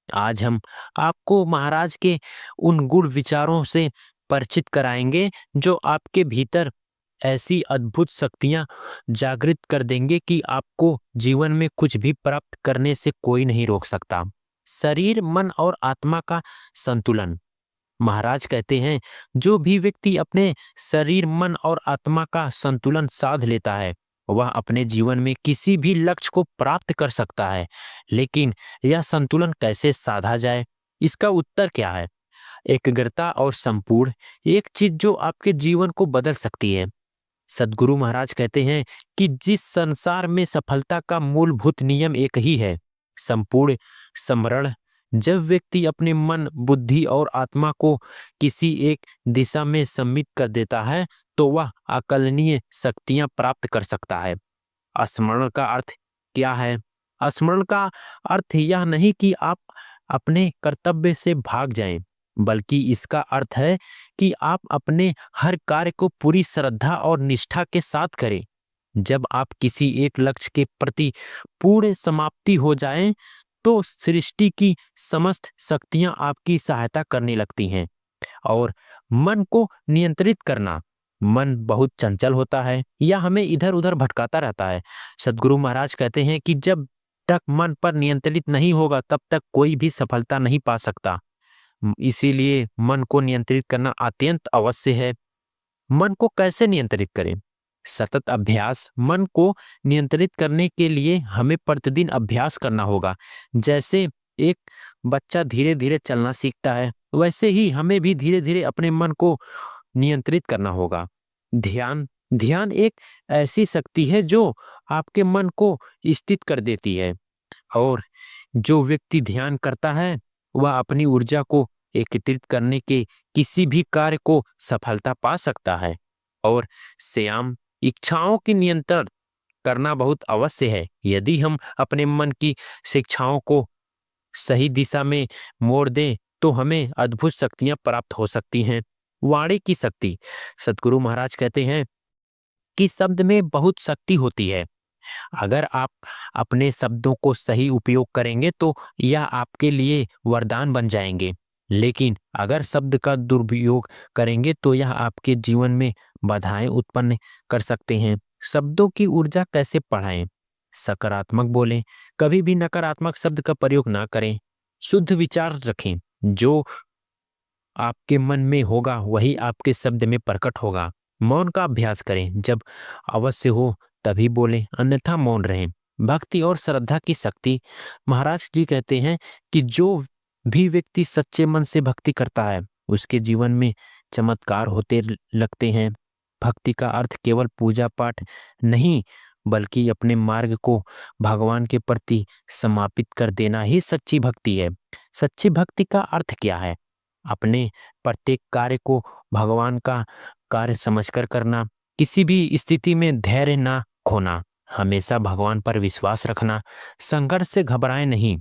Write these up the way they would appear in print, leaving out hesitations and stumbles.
आज हम आपको महाराज के उन गुण विचारों से परिचित कराएंगे जो आपके भीतर ऐसी अद्भुत शक्तियां जागृत कर देंगे कि आपको जीवन में कुछ भी प्राप्त करने से कोई नहीं रोक सकता। शरीर, मन और आत्मा का संतुलन। महाराज कहते हैं, जो भी व्यक्ति अपने शरीर, मन और आत्मा का संतुलन साध लेता है वह अपने जीवन में किसी भी लक्ष्य को प्राप्त कर सकता है। लेकिन यह संतुलन कैसे साधा जाए, इसका उत्तर क्या है? एकाग्रता और संपूर्ण एक चीज जो आपके जीवन को बदल सकती है। सद्गुरु महाराज कहते हैं कि जिस संसार में सफलता का मूलभूत नियम एक ही है, संपूर्ण समरण। जब व्यक्ति अपने मन, बुद्धि और आत्मा को किसी एक दिशा में सम्मिलित कर देता है तो वह अकल्पनीय शक्तियां प्राप्त कर सकता है। स्मरण का अर्थ क्या है? स्मरण का अर्थ यह नहीं कि आप अपने कर्तव्य से भाग जाएं, बल्कि इसका अर्थ है कि आप अपने हर कार्य को पूरी श्रद्धा और निष्ठा के साथ करें। जब आप किसी एक लक्ष्य के प्रति पूर्ण समाप्ति हो जाएं, तो सृष्टि की समस्त शक्तियां आपकी सहायता करने लगती हैं। और मन को नियंत्रित करना। मन बहुत चंचल होता है, या हमें इधर उधर भटकाता रहता है। सद्गुरु महाराज कहते हैं कि जब तक मन पर नियंत्रित नहीं होगा तब तक कोई भी सफलता नहीं पा सकता। इसीलिए मन को नियंत्रित करना अत्यंत आवश्यक है। मन को कैसे नियंत्रित करें? सतत अभ्यास। मन को नियंत्रित करने के लिए हमें प्रतिदिन अभ्यास करना होगा। जैसे एक बच्चा धीरे धीरे चलना सीखता है, वैसे ही हमें भी धीरे धीरे अपने मन को नियंत्रित करना होगा। ध्यान। ध्यान एक ऐसी शक्ति है जो आपके मन को स्थित कर देती है, और जो व्यक्ति ध्यान करता है वह अपनी ऊर्जा को एकत्रित करने के किसी भी कार्य को सफलता पा सकता है। और संयम। इच्छाओं की नियंत्रण करना बहुत अवश्य है। यदि हम अपने मन की शिक्षाओं को सही दिशा में मोड़ दें तो हमें अद्भुत शक्तियां प्राप्त हो सकती हैं। वाणी की शक्ति। सद्गुरु महाराज कहते हैं कि शब्द में बहुत शक्ति होती है। अगर आप अपने शब्दों को सही उपयोग करेंगे तो यह आपके लिए वरदान बन जाएंगे। लेकिन अगर शब्द का दुरुपयोग करेंगे तो यह आपके जीवन में बाधाएं उत्पन्न कर सकते हैं। शब्दों की ऊर्जा कैसे बढ़ाएं? सकारात्मक बोलें। कभी भी नकारात्मक शब्द का प्रयोग ना करें। शुद्ध विचार रखें। जो आपके मन में होगा वही आपके शब्द में प्रकट होगा। मौन का अभ्यास करें। जब अवश्य हो तभी बोलें, अन्यथा मौन रहें। भक्ति और श्रद्धा की शक्ति। महाराज जी कहते हैं कि जो भी व्यक्ति सच्चे मन से भक्ति करता है उसके जीवन में चमत्कार होते लगते हैं। भक्ति का अर्थ केवल पूजा पाठ नहीं, बल्कि अपने मार्ग को भगवान के प्रति समापित कर देना ही सच्ची भक्ति है। सच्ची भक्ति का अर्थ क्या है? अपने प्रत्येक कार्य को भगवान का कार्य समझकर करना। किसी भी स्थिति में धैर्य ना खोना। हमेशा भगवान पर विश्वास रखना। संघर्ष से घबराएं नहीं।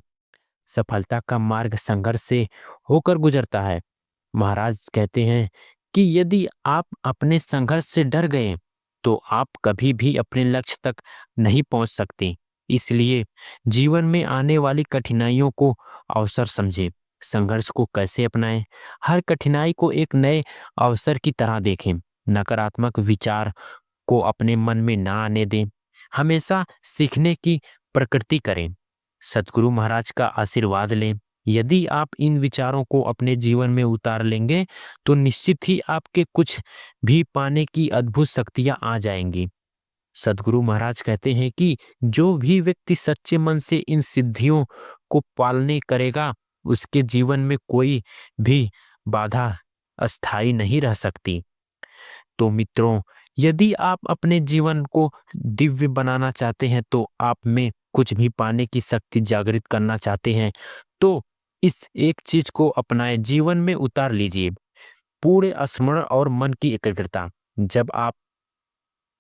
सफलता का मार्ग संघर्ष से होकर गुजरता है। महाराज कहते हैं कि यदि आप अपने संघर्ष से डर गए तो आप कभी भी अपने लक्ष्य तक नहीं पहुंच सकते। इसलिए जीवन में आने वाली कठिनाइयों को अवसर समझें। संघर्ष को कैसे अपनाएं? हर कठिनाई को एक नए अवसर की तरह देखें। नकारात्मक विचार को अपने मन में ना आने दें। हमेशा सीखने की प्रकृति करें। सद्गुरु महाराज का आशीर्वाद लें। यदि आप इन विचारों को अपने जीवन में उतार लेंगे तो निश्चित ही आपके कुछ भी पाने की अद्भुत शक्तियां आ जाएंगी। सद्गुरु महाराज कहते हैं कि जो भी व्यक्ति सच्चे मन से इन सिद्धियों को पालने करेगा उसके जीवन में कोई भी बाधा अस्थाई नहीं रह सकती। तो मित्रों, यदि आप अपने जीवन को दिव्य बनाना चाहते हैं, तो आप में कुछ भी पाने की शक्ति जागृत करना चाहते हैं, तो इस एक चीज को अपनाएं, जीवन में उतार लीजिए। पूरे स्मरण और मन की एकाग्रता। जब आप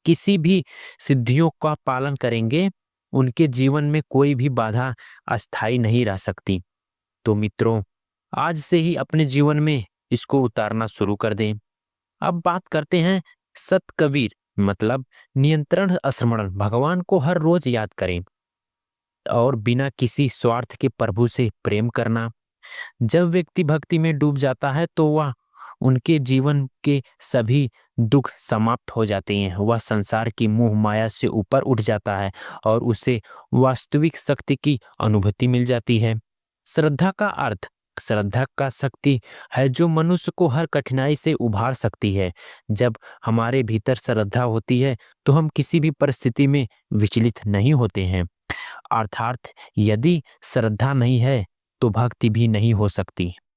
किसी भी सिद्धियों का पालन करेंगे उनके जीवन में कोई भी बाधा अस्थाई नहीं रह सकती। तो मित्रों, आज से ही अपने जीवन में इसको उतारना शुरू कर दें। अब बात करते हैं सत कबीर, मतलब नियंत्रण स्मरण। भगवान को हर रोज याद करें। और बिना किसी स्वार्थ के प्रभु से प्रेम करना। जब व्यक्ति भक्ति में डूब जाता है तो वह उनके जीवन के सभी दुख समाप्त हो जाते हैं। वह संसार की मोह माया से ऊपर उठ जाता है और उसे वास्तविक शक्ति की अनुभूति मिल जाती है। श्रद्धा का अर्थ, श्रद्धा का शक्ति है जो मनुष्य को हर कठिनाई से उभार सकती है। जब हमारे भीतर श्रद्धा होती है तो हम किसी भी परिस्थिति में विचलित नहीं होते हैं। अर्थात यदि श्रद्धा नहीं है तो भक्ति भी नहीं हो सकती।